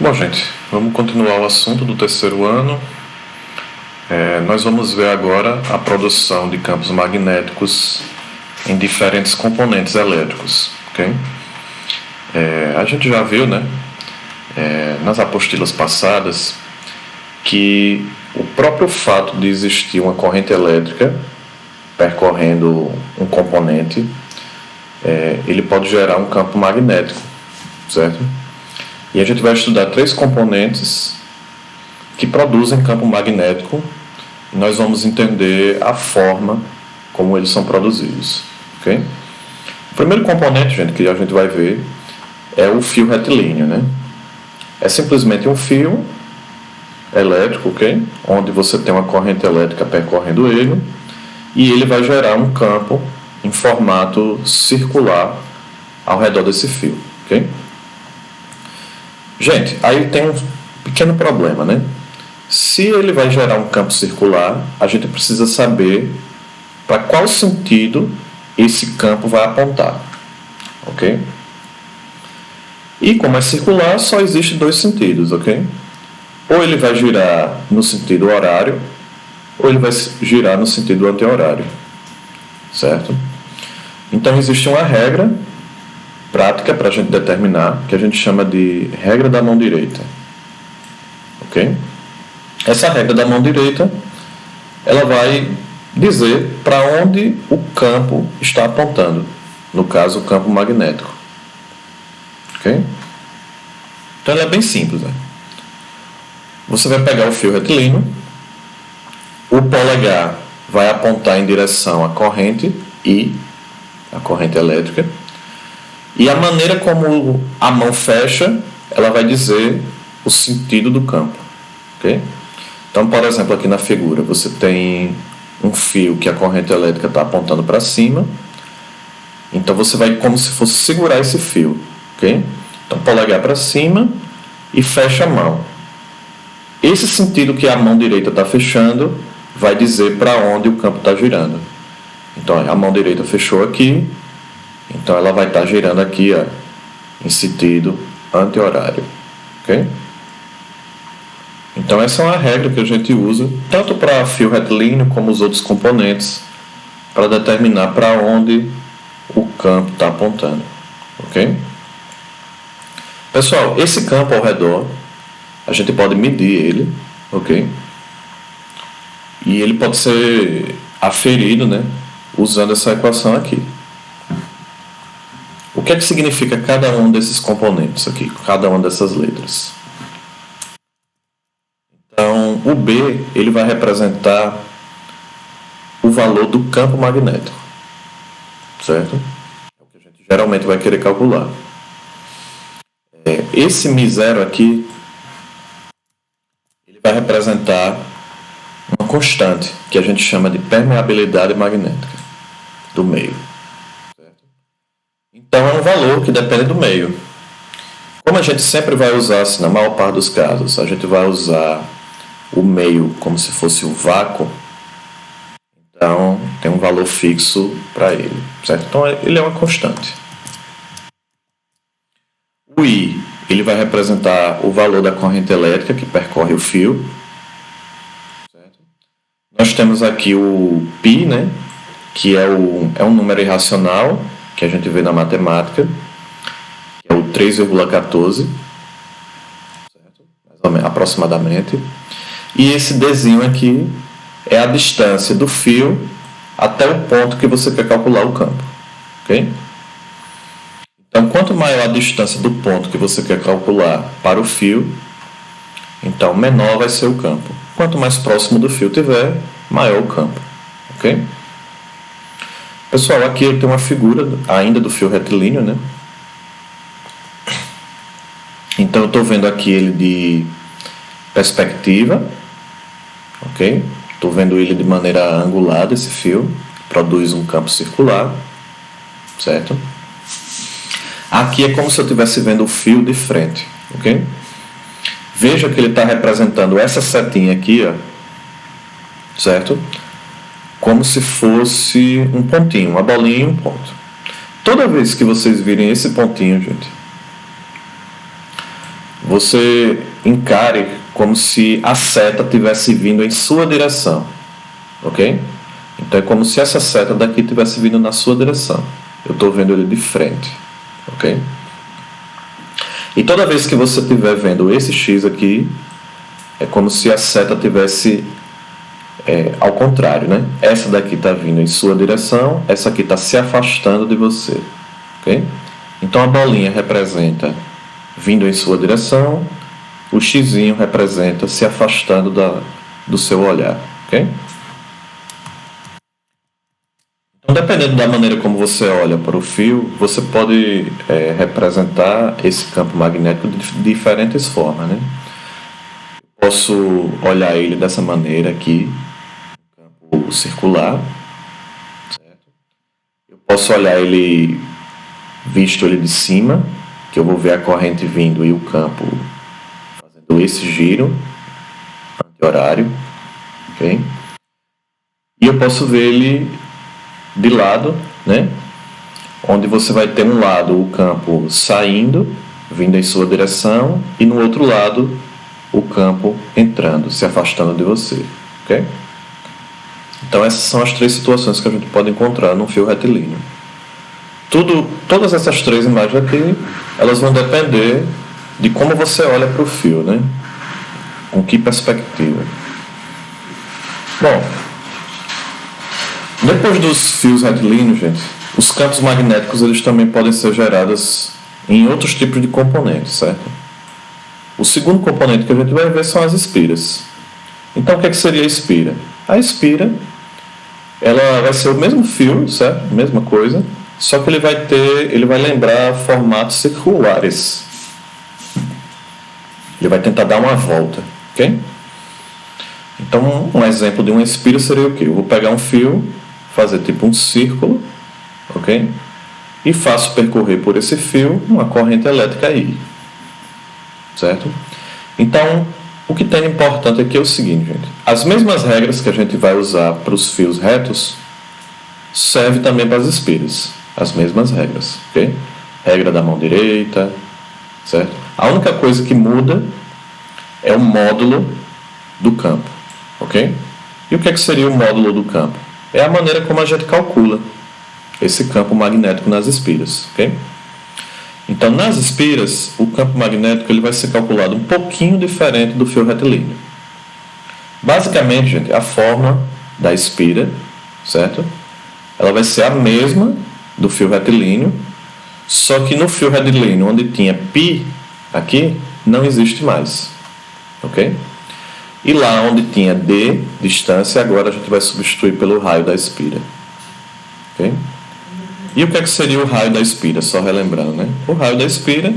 Bom, gente, vamos continuar o assunto do terceiro ano. Nós vamos ver agora a produção de campos magnéticos em diferentes componentes elétricos, ok? A gente já viu, né, nas apostilas passadas, que o próprio fato de existir uma corrente elétrica percorrendo um componente, ele pode gerar um campo magnético, certo? E a gente vai estudar 3 componentes que produzem campo magnético e nós vamos entender a forma como eles são produzidos, ok? O primeiro componente, gente, que a gente vai ver é o fio retilíneo, né? É simplesmente um fio elétrico, ok? Onde você tem uma corrente elétrica percorrendo ele e ele vai gerar um campo em formato circular ao redor desse fio, ok? Gente, aí tem um pequeno problema, né? Se ele vai gerar um campo circular, a gente precisa saber para qual sentido esse campo vai apontar, ok? E como é circular, só existe 2 sentidos, ok? Ou ele vai girar no sentido horário, ou ele vai girar no sentido anti-horário, certo? Então existe uma regra prática para a gente determinar, que a gente chama de regra da mão direita, ok? Essa regra da mão direita, ela vai dizer para onde o campo está apontando, no caso o campo magnético, ok? Então ela é bem simples, né? Você vai pegar o fio retilíneo, o polegar vai apontar em direção à corrente I, a corrente elétrica, e a maneira como a mão fecha, ela vai dizer o sentido do campo, ok? Então, por exemplo, aqui na figura, você tem um fio que a corrente elétrica está apontando para cima, então você vai como se fosse segurar esse fio, ok? Então, polegar para cima e fecha a mão. Esse sentido que a mão direita está fechando vai dizer para onde o campo está girando. Então, a mão direita fechou aqui, então ela vai estar girando aqui, ó, em sentido anti-horário, ok? Então essa é uma regra que a gente usa tanto para fio retilíneo como os outros componentes para determinar para onde o campo está apontando, ok? Pessoal, esse campo ao redor a gente pode medir ele, ok? E ele pode ser aferido, né, usando essa equação aqui. O que é que significa cada um desses componentes aqui, cada uma dessas letras? Então, o B, ele vai representar o valor do campo magnético, certo? É o que a gente geralmente vai querer calcular. Esse μ0 aqui, ele vai representar uma constante, que a gente chama de permeabilidade magnética do meio. Então, é um valor que depende do meio. Como a gente sempre vai usar, assim, na maior parte dos casos, a gente vai usar o meio como se fosse o vácuo, então tem um valor fixo para ele, certo? Então, ele é uma constante. O I, ele vai representar o valor da corrente elétrica que percorre o fio, certo? Nós temos aqui o π, né, que é um número irracional, que a gente vê na matemática, que é o 3,14, certo? Mais ou menos, aproximadamente. E esse Dzinho aqui é a distância do fio até o ponto que você quer calcular o campo, ok? Então, quanto maior a distância do ponto que você quer calcular para o fio, então menor vai ser o campo. Quanto mais próximo do fio tiver, maior o campo, ok? Pessoal, aqui eu tenho uma figura ainda do fio retilíneo, né? Então, eu estou vendo aqui ele de perspectiva, ok? Estou vendo ele de maneira angulada, esse fio, produz um campo circular, certo? Aqui é como se eu estivesse vendo o fio de frente, ok? Veja que ele está representando essa setinha aqui, ó, certo? Como se fosse um pontinho, uma bolinha e um ponto. Toda vez que vocês virem esse pontinho, gente, você encare como se a seta tivesse vindo em sua direção, ok? Então é como se essa seta daqui tivesse vindo na sua direção. Eu estou vendo ele de frente, ok? E toda vez que você estiver vendo esse X aqui, é como se a seta tivesse ao contrário, né? Essa daqui está vindo em sua direção, essa aqui está se afastando de você, ok? Então a bolinha representa vindo em sua direção, o xizinho representa se afastando do seu olhar, ok? Então, dependendo da maneira como você olha para o fio, você pode representar esse campo magnético de diferentes formas, né? Posso olhar ele dessa maneira aqui, campo circular, certo? Eu posso olhar ele visto ele de cima, que eu vou ver a corrente vindo e o campo fazendo esse giro anti-horário, ok? E eu posso ver ele de lado, né? Onde você vai ter um lado o campo saindo, vindo em sua direção, e no outro lado o campo entrando, se afastando de você, ok? Então essas são as três situações que a gente pode encontrar num fio retilíneo. Todas essas três imagens aqui, elas vão depender de como você olha para o fio, né? Com que perspectiva. Bom, depois dos fios retilíneos, gente, os campos magnéticos eles também podem ser gerados em outros tipos de componentes, certo? O segundo componente que a gente vai ver são as espiras. Então, o que seria a espira? A espira, ela vai ser o mesmo fio, certo? Mesma coisa, só que ele vai lembrar formatos circulares. Ele vai tentar dar uma volta, ok? Então, um exemplo de uma espira seria o quê? Eu vou pegar um fio, fazer tipo um círculo, ok? E faço percorrer por esse fio uma corrente elétrica aí, certo? Então, o que tem importante aqui é o seguinte, gente. As mesmas regras que a gente vai usar para os fios retos servem também para as espiras. As mesmas regras, ok? Regra da mão direita, certo? A única coisa que muda é o módulo do campo, ok? E o que seria o módulo do campo? É a maneira como a gente calcula esse campo magnético nas espiras, ok? Então, nas espiras, o campo magnético ele vai ser calculado um pouquinho diferente do fio retilíneo. Basicamente, gente, a forma da espira, certo? Ela vai ser a mesma do fio retilíneo, só que no fio retilíneo, onde tinha π aqui, não existe mais, ok? E lá onde tinha d, distância, agora a gente vai substituir pelo raio da espira, ok? E o que seria o raio da espira? Só relembrando, né? O raio da espira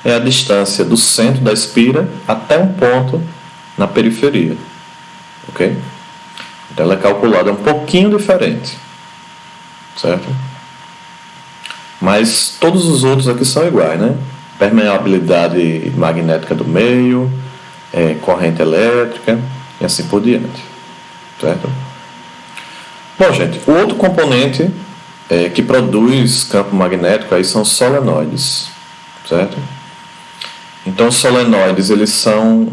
é a distância do centro da espira até um ponto na periferia, ok? Então ela é calculada um pouquinho diferente, certo? Mas todos os outros aqui são iguais, né? Permeabilidade magnética do meio, corrente elétrica e assim por diante, certo? Bom, gente, o outro componente que produz campo magnético aí são os solenoides, certo? Então os solenoides eles são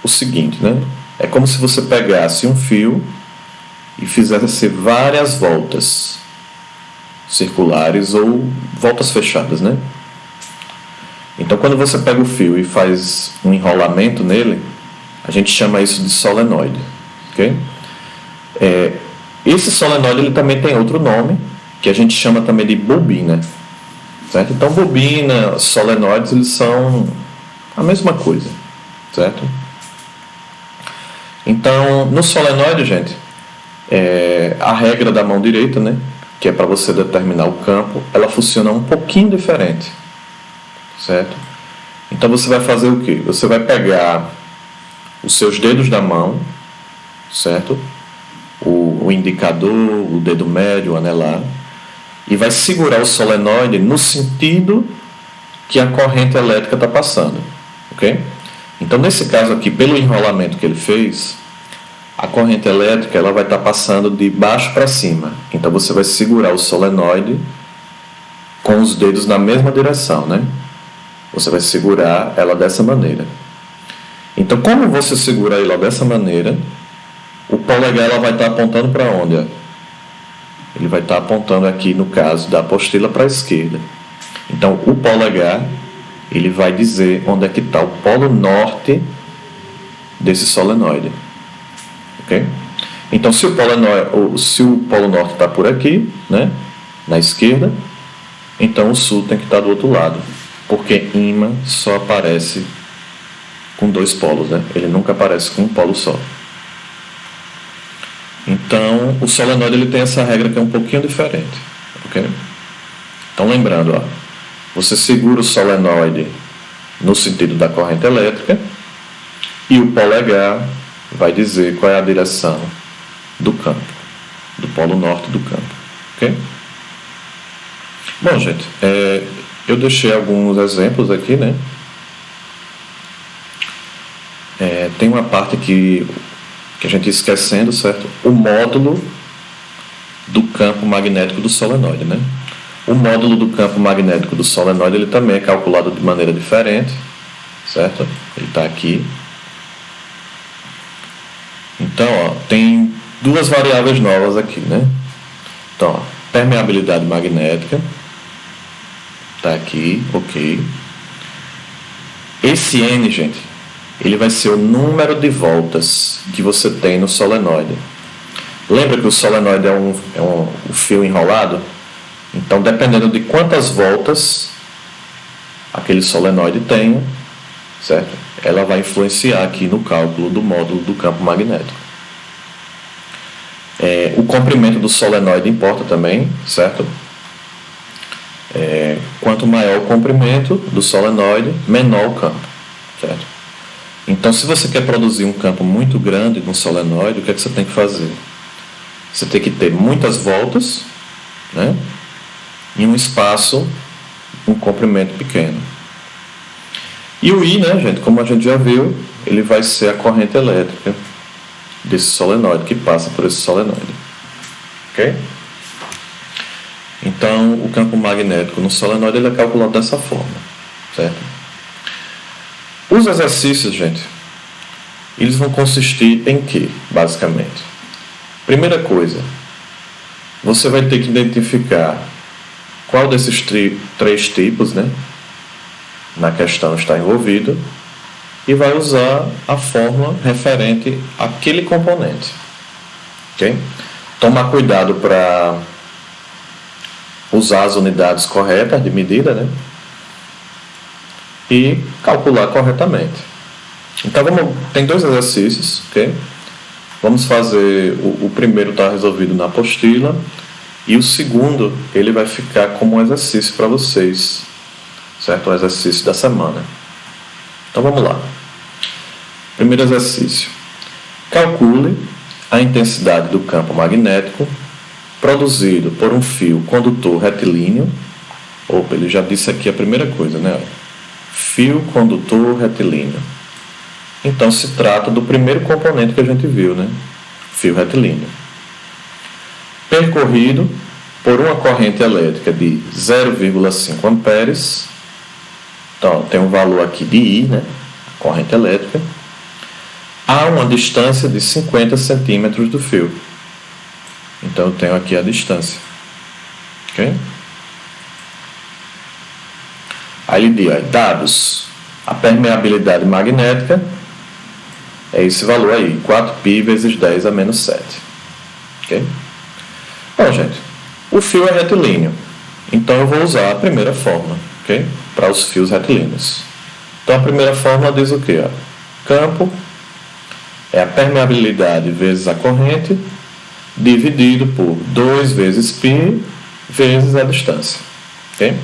o seguinte, né? É como se você pegasse um fio e fizesse várias voltas circulares ou voltas fechadas, né? Então quando você pega o fio e faz um enrolamento nele, a gente chama isso de solenoide, ok? Esse solenoide ele também tem outro nome, que a gente chama também de bobina, certo? Então bobina, solenoides, eles são a mesma coisa, certo? Então no solenoide, gente, a regra da mão direita, né, que é para você determinar o campo, ela funciona um pouquinho diferente, certo? Então você vai fazer o quê? Você vai pegar os seus dedos da mão, certo? O indicador, o dedo médio, o anelar, e vai segurar o solenoide no sentido que a corrente elétrica está passando, ok? Então nesse caso aqui, pelo enrolamento que ele fez, a corrente elétrica ela vai estar passando de baixo para cima. Então você vai segurar o solenoide com os dedos na mesma direção, né? Você vai segurar ela dessa maneira. Então, como você segura ela dessa maneira, o polegar ela vai estar apontando para onde? Ele vai estar apontando aqui, no caso da apostila, para a esquerda. Então, o polegar ele vai dizer onde é que está o polo norte desse solenoide. Ok? Então, se o polo norte está por aqui, né, na esquerda, então o sul tem que estar do outro lado, porque ímã só aparece com dois polos, né? Ele nunca aparece com um polo só. Então, o solenoide ele tem essa regra que é um pouquinho diferente. Ok? Então, lembrando, ó, você segura o solenoide no sentido da corrente elétrica e o polegar vai dizer qual é a direção do campo, do polo norte do campo. Ok? Bom, gente, eu deixei alguns exemplos aqui, né? Tem uma parte que a gente ia esquecendo, certo? O módulo do campo magnético do solenoide, né? O módulo do campo magnético do solenoide ele também é calculado de maneira diferente, certo? Ele está aqui. Então, ó, tem duas variáveis novas aqui, né? Então, ó, permeabilidade magnética está aqui, ok. Esse N, gente, ele vai ser o número de voltas que você tem no solenoide. Lembra que o solenoide é um fio enrolado? Então, dependendo de quantas voltas aquele solenoide tem, certo? Ela vai influenciar aqui no cálculo do módulo do campo magnético. O comprimento do solenoide importa também, certo? Quanto maior o comprimento do solenoide, menor o campo, certo? Então, se você quer produzir um campo muito grande no solenoide, o que é que você tem que fazer? Você tem que ter muitas voltas, né? Em um espaço, um comprimento pequeno. E o I, né, gente, como a gente já viu, ele vai ser a corrente elétrica desse solenoide, que passa por esse solenoide. Ok? Então, o campo magnético no solenoide ele é calculado dessa forma, certo? Os exercícios, gente, eles vão consistir em quê, basicamente? Primeira coisa, você vai ter que identificar qual desses três tipos, né, na questão está envolvido e vai usar a fórmula referente àquele componente. Ok? Tomar cuidado para usar as unidades corretas de medida, né? E calcular corretamente. Então, tem dois exercícios, ok? Vamos fazer, o primeiro está resolvido na apostila e o segundo, ele vai ficar como um exercício para vocês, certo? Um exercício da semana. Então, vamos lá. Primeiro exercício. Calcule a intensidade do campo magnético produzido por um fio condutor retilíneo. Opa, ele já disse aqui a primeira coisa, né? Fio condutor retilíneo. Então, se trata do primeiro componente que a gente viu, né? Fio retilíneo. Percorrido por uma corrente elétrica de 0,5 amperes. Então, tem um valor aqui de I, né? Corrente elétrica. A uma distância de 50 centímetros do fio. Então, eu tenho aqui a distância. Ok? Aí ele diz, dados, a permeabilidade magnética é esse valor aí, 4π vezes 10 a menos 7. Ok? Bom, gente, o fio é retilíneo, então eu vou usar a primeira fórmula, ok? Para os fios retilíneos. Então, a primeira fórmula diz o quê? Campo é a permeabilidade vezes a corrente, dividido por 2 vezes π vezes a distância. Ok?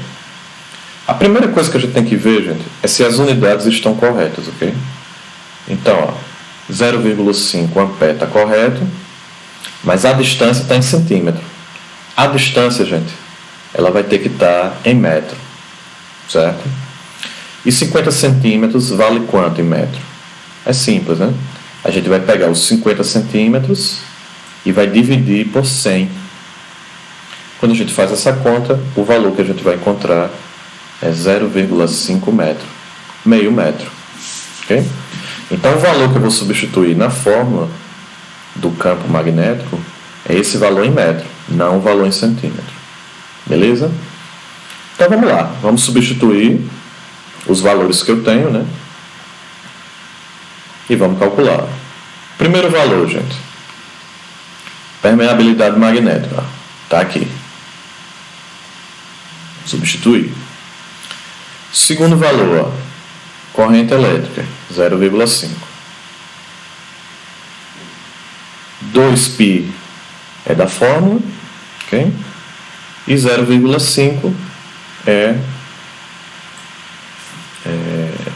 A primeira coisa que a gente tem que ver, gente, é se as unidades estão corretas, ok? Então, 0,5 ampere está correto, mas a distância está em centímetro. A distância, gente, ela vai ter que estar em metro, certo? E 50 centímetros vale quanto em metro? É simples, né? A gente vai pegar os 50 centímetros e vai dividir por 100. Quando a gente faz essa conta, o valor que a gente vai encontrar é 0,5 metro, meio metro, ok? Então o valor que eu vou substituir na fórmula do campo magnético é esse valor em metro, não o valor em centímetro, beleza? Então vamos lá, vamos substituir os valores que eu tenho, né? E vamos calcular. Primeiro valor, gente, permeabilidade magnética, está aqui. Substituir. Segundo valor, ó, corrente elétrica, 0,5. 2π é da fórmula, ok? E 0,5 é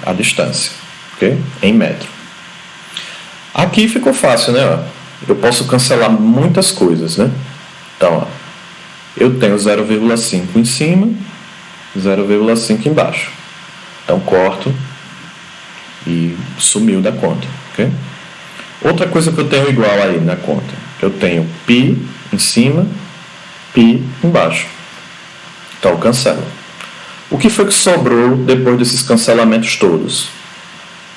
a distância, ok? Em metro. Aqui ficou fácil, né? Ó, eu posso cancelar muitas coisas, né? Então, ó, eu tenho 0,5 em cima, 0,5 embaixo. Então, corto e sumiu da conta, ok? Outra coisa que eu tenho igual aí na conta, eu tenho π em cima, π embaixo. Então, eu cancelo. O que foi que sobrou depois desses cancelamentos todos?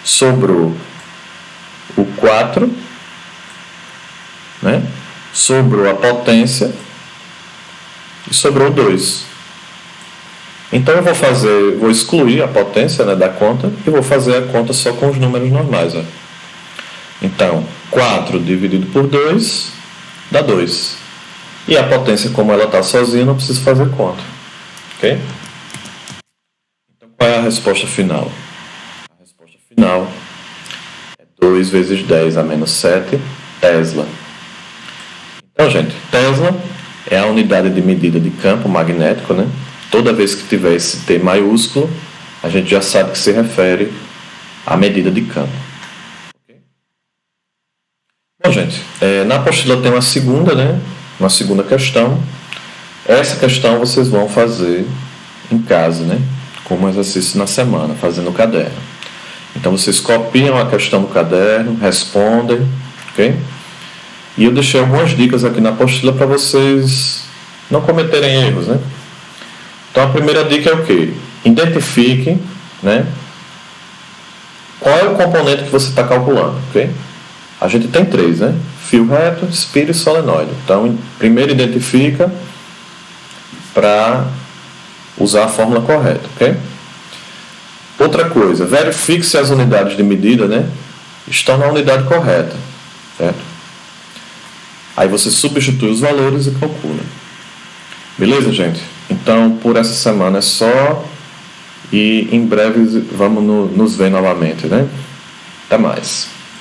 Sobrou o 4, né? Sobrou a potência e sobrou 2. Então eu vou excluir a potência, né, da conta e vou fazer a conta só com os números normais. Ó. Então, 4 dividido por 2 dá 2. E a potência, como ela está sozinha, não preciso fazer conta. Ok? Então, qual é a resposta final? A resposta final é 2 vezes 10 a menos 7 Tesla. Então, gente, Tesla é a unidade de medida de campo magnético, né? Toda vez que tiver esse T maiúsculo, a gente já sabe que se refere à medida de campo. Okay? Bom, gente, na apostila tem uma segunda, né? Uma segunda questão. Essa questão vocês vão fazer em casa, né? Como exercício na semana, fazendo o caderno. Então, vocês copiam a questão no caderno, respondem, ok? E eu deixei algumas dicas aqui na apostila para vocês não cometerem erros, né? Então, a primeira dica é o quê? Identifique, né, qual é o componente que você está calculando, ok? A gente tem 3, né? Fio reto, espira e solenoide. Então, primeiro identifica para usar a fórmula correta, ok? Outra coisa, verifique se as unidades de medida, né, estão na unidade correta, certo? Aí você substitui os valores e calcula. Beleza, gente? Então, por essa semana é só. E em breve vamos nos ver novamente, né? Até mais.